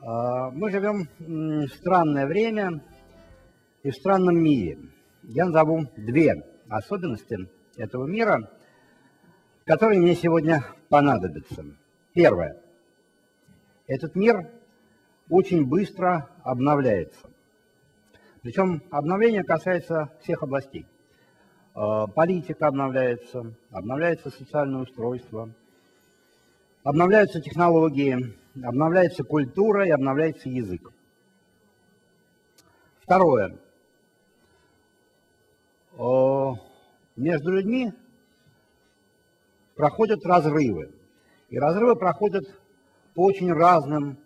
Мы живем в странное время и в странном мире. Я назову две особенности этого мира, которые мне сегодня понадобятся. Первое. Этот мир очень быстро обновляется. Причем обновление касается всех областей. Политика обновляется, обновляется социальное устройство, обновляются технологии, обновляется культура и обновляется язык. Второе. Между людьми проходят разрывы. И разрывы проходят по очень разным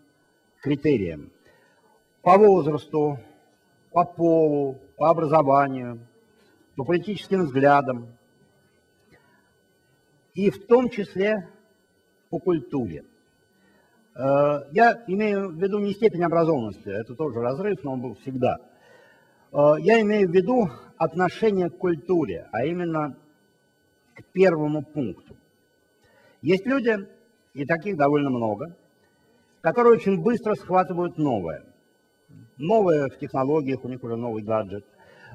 критериям. По возрасту, по полу, по образованию, по политическим взглядам. И в том числе по культуре. Я имею в виду не степень образованности, это тоже разрыв, но он был всегда. Я имею в виду отношение к культуре, а именно к первому пункту. Есть люди, и таких довольно много, которые очень быстро схватывают новое. Новое в технологиях, у них уже новый гаджет.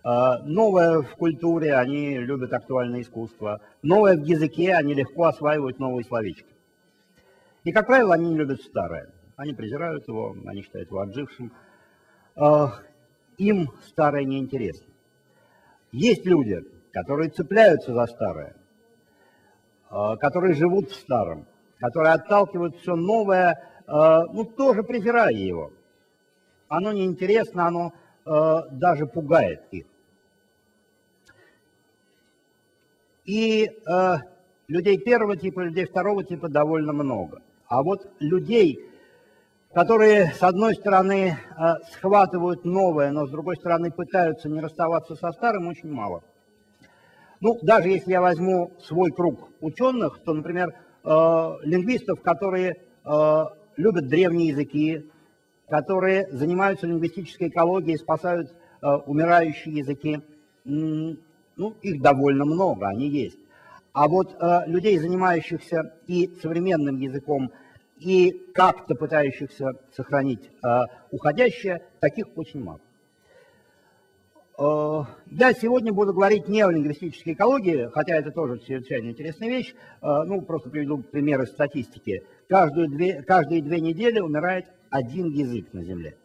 Новое в культуре, они любят актуальное искусство. Новое в языке, они легко осваивают новые словечки. И, как правило, они не любят старое. Они презирают его, они считают его отжившим. Им старое неинтересно. Есть люди, которые цепляются за старое, которые живут в старом, которые отталкивают все новое, тоже презирая его. Оно неинтересно, оно даже пугает их. И людей первого типа, людей второго типа довольно много. А вот людей, которые, с одной стороны, схватывают новое, но с другой стороны пытаются не расставаться со старым, очень мало. Даже если я возьму свой круг ученых, то, например, лингвистов, которые любят древние языки, которые занимаются лингвистической экологией, спасают умирающие языки, их довольно много, они есть. А вот людей, занимающихся и современным языком, и как-то пытающихся сохранить уходящее, таких очень мало. Я сегодня буду говорить не о лингвистической экологии, хотя это тоже чрезвычайно интересная вещь, просто приведу примеры статистики. Каждые две недели умирает один язык на Земле.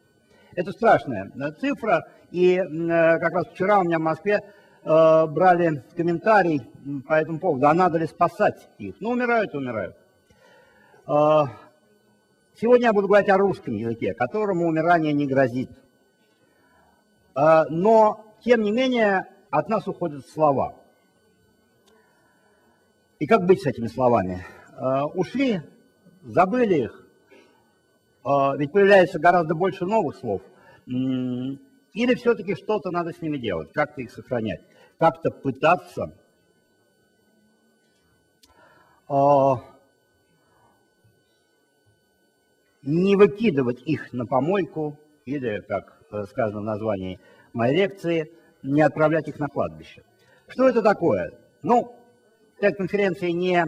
Это страшная цифра, и как раз вчера у меня в Москве брали комментарий по этому поводу, а надо ли спасать их. Умирают и умирают. Сегодня я буду говорить о русском языке, которому умирание не грозит. Но, тем не менее, от нас уходят слова. И как быть с этими словами? Ушли, забыли их, ведь появляется гораздо больше новых слов. Или все-таки что-то надо с ними делать, как-то их сохранять, как-то пытаться не выкидывать их на помойку, или, как сказано в названии моей лекции, не отправлять их на кладбище. Что это такое? В этой конференции не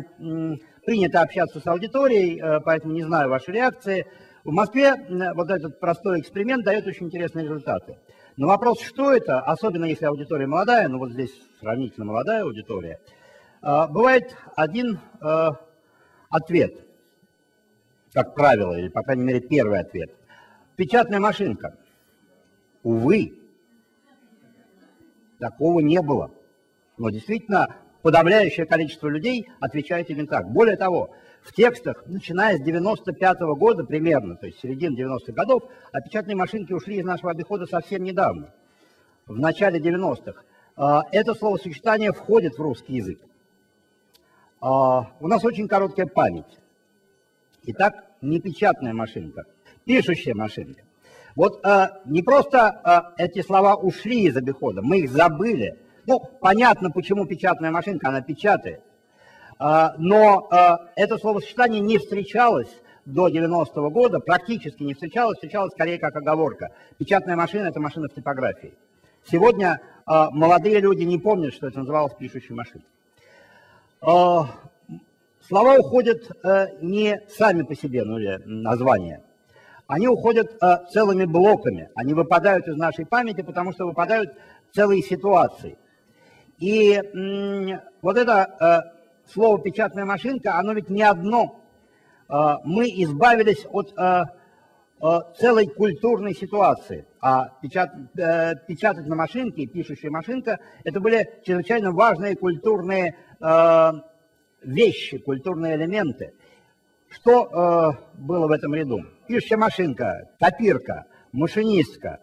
принято общаться с аудиторией, поэтому не знаю ваши реакции. В Москве вот этот простой эксперимент дает очень интересные результаты. Но вопрос, что это, особенно если аудитория молодая, вот здесь сравнительно молодая аудитория, бывает один ответ, как правило, или, по крайней мере, первый ответ. Печатная машинка. Увы, такого не было. Но действительно, подавляющее количество людей отвечает именно так. Более того, в текстах, начиная с 95-го года примерно, то есть середины 90-х годов, печатные машинки ушли из нашего обихода совсем недавно, в начале 90-х. Это словосочетание входит в русский язык. У нас очень короткая память. Итак, не печатная машинка, пишущая машинка. Не просто эти слова ушли из обихода, мы их забыли. Понятно, почему печатная машинка, она печатает. Но это словосочетание не встречалось до 90-го года, практически не встречалось, встречалось скорее как оговорка. Печатная машина – это машина в типографии. Сегодня молодые люди не помнят, что это называлось пишущей машиной. Слова уходят не сами по себе, названия, они уходят целыми блоками, они выпадают из нашей памяти, потому что выпадают целые ситуации. И вот это слово «печатная машинка», оно ведь не одно. Мы избавились от целой культурной ситуации. А печатать на машинке, пишущая машинка, это были чрезвычайно важные культурные вещи, культурные элементы. Что было в этом ряду? Пишущая машинка, копирка, машинистка,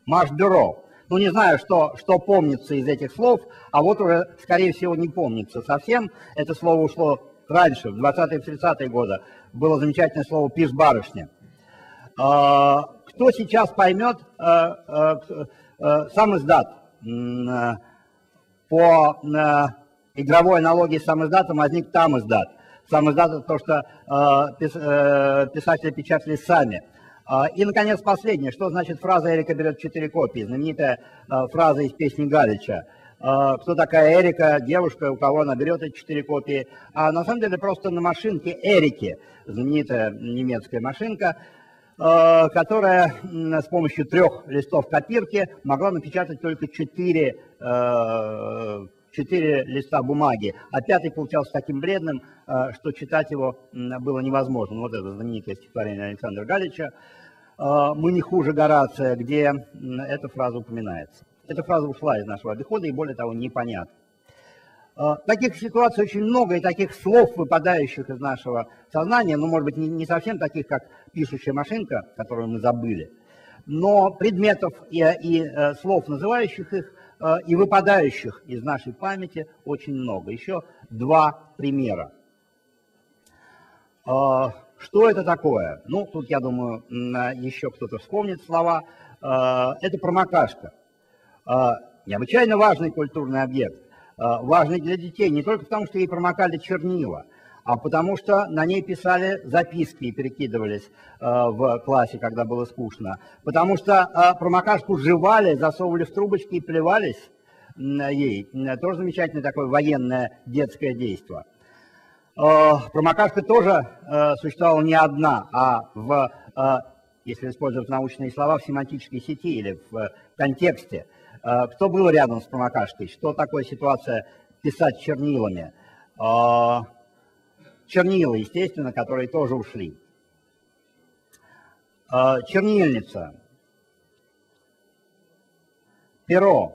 марш-бюро. Ну, не знаю, что помнится из этих слов, а вот уже, скорее всего, не помнится совсем. Это слово ушло раньше, в 20-е, 30-е годы. Было замечательное слово «пиш-барышня». Кто сейчас поймет сам издат? По игровой аналогии с сам издатом возник там издат. Сам издат — это то, что писатели печатали сами. И, наконец, последнее. Что значит фраза «Эрика берет 4 копии»? Знаменитая фраза из песни Галича. Кто такая Эрика? Девушка, у кого она берет эти 4 копии. А на самом деле просто на машинке Эрики, знаменитая немецкая машинка, которая с помощью 3 листов копирки могла напечатать только 4 листа бумаги, а 5-й получался таким бледным, что читать его было невозможно. Вот это знаменитое стихотворение Александра Галича «Мы не хуже Горация», где эта фраза упоминается. Эта фраза ушла из нашего обихода и, более того, непонятна. Таких ситуаций очень много, и таких слов, выпадающих из нашего сознания, ну, может быть, не совсем таких, как пишущая машинка, которую мы забыли, но предметов и слов, называющих их, и выпадающих из нашей памяти очень много. Еще 2 примера. Что это такое? Ну, тут, я думаю, еще кто-то вспомнит слова. Это промокашка. Необычайно важный культурный объект. Важный для детей не только потому, что ей промокали чернила, а потому что на ней писали записки и перекидывались в классе, когда было скучно. Потому что промокашку жевали, засовывали в трубочки и плевались ей. Тоже замечательное такое военное детское действо. Промокашка тоже существовала не одна, а если использовать научные слова, в семантической сети или в контексте. Кто был рядом с промокашкой? Что такое ситуация писать чернилами? Чернила, естественно, которые тоже ушли. Чернильница. Перо.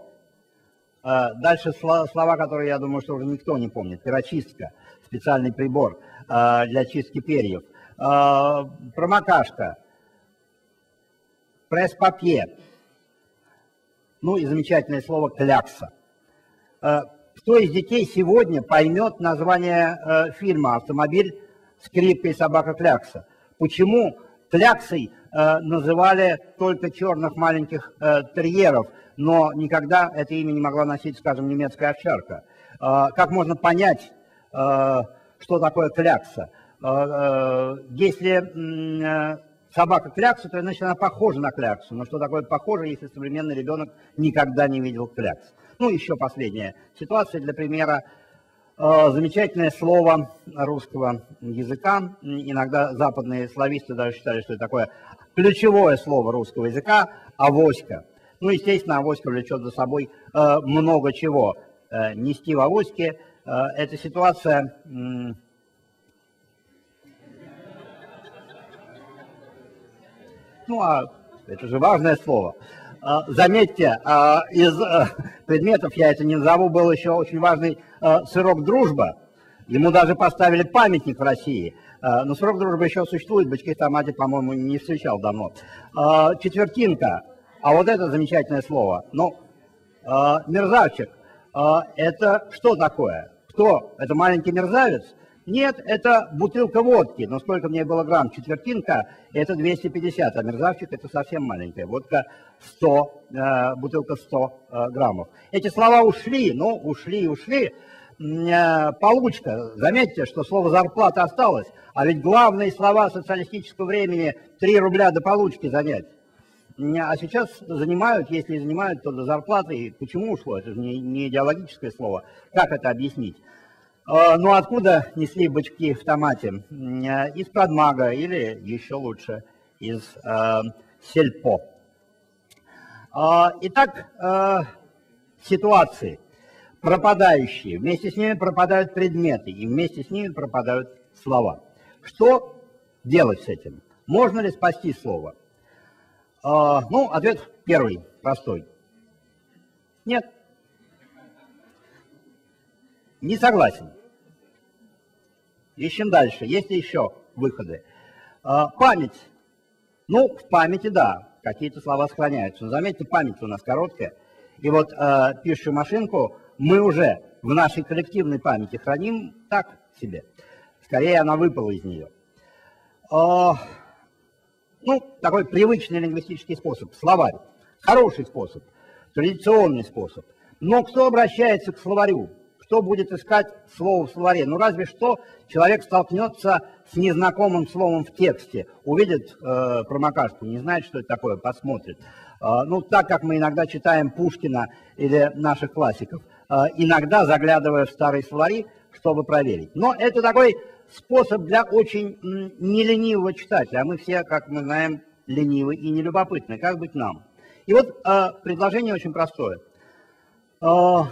Дальше слова, которые, я думаю, что уже никто не помнит. Перочистка. Специальный прибор для чистки перьев. Промокашка. Пресс-папье. Ну и замечательное слово «клякса». Кто из детей сегодня поймет название фильма «Автомобиль, скрипка и собака Клякса»? Почему кляксой называли только черных маленьких терьеров, но никогда это имя не могла носить, скажем, немецкая овчарка? Как можно понять, что такое клякса? Если собака клякса, то значит она похожа на кляксу. Но что такое похоже, если современный ребенок никогда не видел клякс? Ну, еще последняя ситуация для примера. Замечательное слово русского языка. Иногда западные слависты даже считали, что это такое ключевое слово русского языка – авоська. Ну, естественно, авоська влечет за собой много чего. Нести в авоське – это ситуация… Ну, а это же важное слово. Заметьте, из предметов, я это не назову, был еще очень важный сырок «Дружба». Ему даже поставили памятник в России. Но сырок «Дружба» еще существует, бычки в томате, по-моему, не встречал давно. Четвертинка. А вот это замечательное слово. Ну, мерзавчик. Это что такое? Кто? Это маленький мерзавец? Нет, это бутылка водки. Но сколько в ней было грамм? Четвертинка – это 250, а мерзавчик – это совсем маленькая. Водка 100, бутылка 100 граммов. Эти слова ушли, ну, ушли. Получка. Заметьте, что слово «зарплата» осталось. А ведь главные слова социалистического времени – 3 рубля до получки занять. А сейчас занимают, если занимают, то до зарплаты. И почему ушло? Это же не идеологическое слово. Как это объяснить? Ну, откуда несли бычки в томате? Из Продмага или, еще лучше, из Сельпо. Итак, ситуации пропадающие. Вместе с ними пропадают предметы, и вместе с ними пропадают слова. Что делать с этим? Можно ли спасти слово? Ну, ответ первый, простой. Нет. Не согласен. Ищем дальше. Есть ли еще выходы? Память. Ну, в памяти, да, какие-то слова сохраняются. Но заметьте, память у нас короткая. И вот пишущую машинку мы уже в нашей коллективной памяти храним так себе. Скорее, она выпала из нее. Ну, такой привычный лингвистический способ. Словарь. Хороший способ. Традиционный способ. Но кто обращается к словарю? Кто будет искать слово в словаре? Ну, разве что человек столкнется с незнакомым словом в тексте, увидит промокашку, не знает, что это такое, посмотрит. Ну, так как мы иногда читаем Пушкина или наших классиков, иногда заглядывая в старые словари, чтобы проверить. Но это такой способ для очень неленивого читателя, а мы все, как мы знаем, ленивы и нелюбопытны. Как быть нам? И вот предложение очень простое.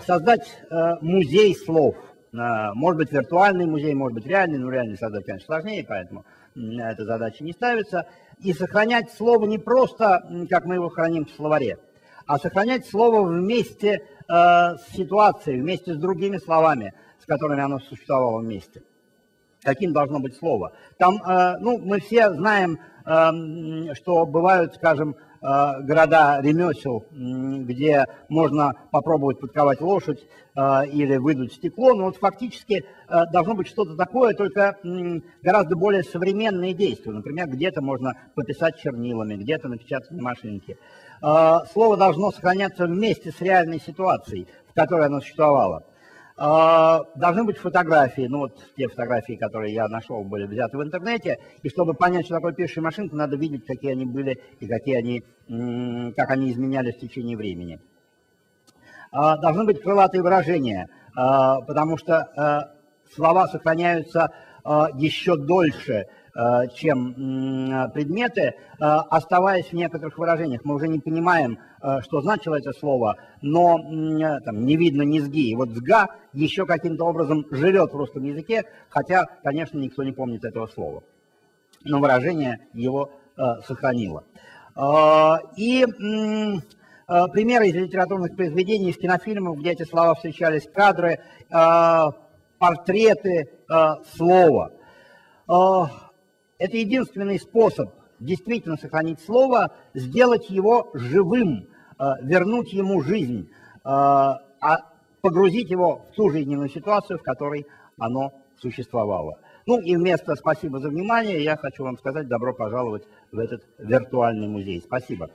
Создать музей слов. Может быть, виртуальный музей, может быть, реальный, но реальный создать, конечно, сложнее, поэтому эта задача не ставится. И сохранять слово не просто, как мы его храним в словаре, а сохранять слово вместе с ситуацией, вместе с другими словами, с которыми оно существовало вместе. Каким должно быть слово? Там, ну, мы все знаем, что бывают, скажем, города ремесел, где можно попробовать подковать лошадь или выдуть стекло, но вот фактически должно быть что-то такое, только гораздо более современные действия. Например, где-то можно пописать чернилами, где-то напечатать на машинке. Слово должно сохраняться вместе с реальной ситуацией, в которой оно существовало. Должны быть фотографии, ну вот те фотографии, которые я нашел, были взяты в интернете, и чтобы понять, что такое пишущая машинка, надо видеть, какие они были и как они изменялись в течение времени. Должны быть крылатые выражения, потому что слова сохраняются еще дольше, чем предметы, оставаясь в некоторых выражениях. Мы уже не понимаем, что значило это слово, но там, не видно низги. И вот «сга» еще каким-то образом живет в русском языке, хотя, конечно, никто не помнит этого слова. Но выражение его сохранило. И примеры из литературных произведений, из кинофильмов, где эти слова встречались, кадры, портреты слова. Это единственный способ действительно сохранить слово, сделать его живым, вернуть ему жизнь, погрузить его в ту жизненную ситуацию, в которой оно существовало. Ну и вместо «спасибо за внимание» я хочу вам сказать добро пожаловать в этот виртуальный музей. Спасибо.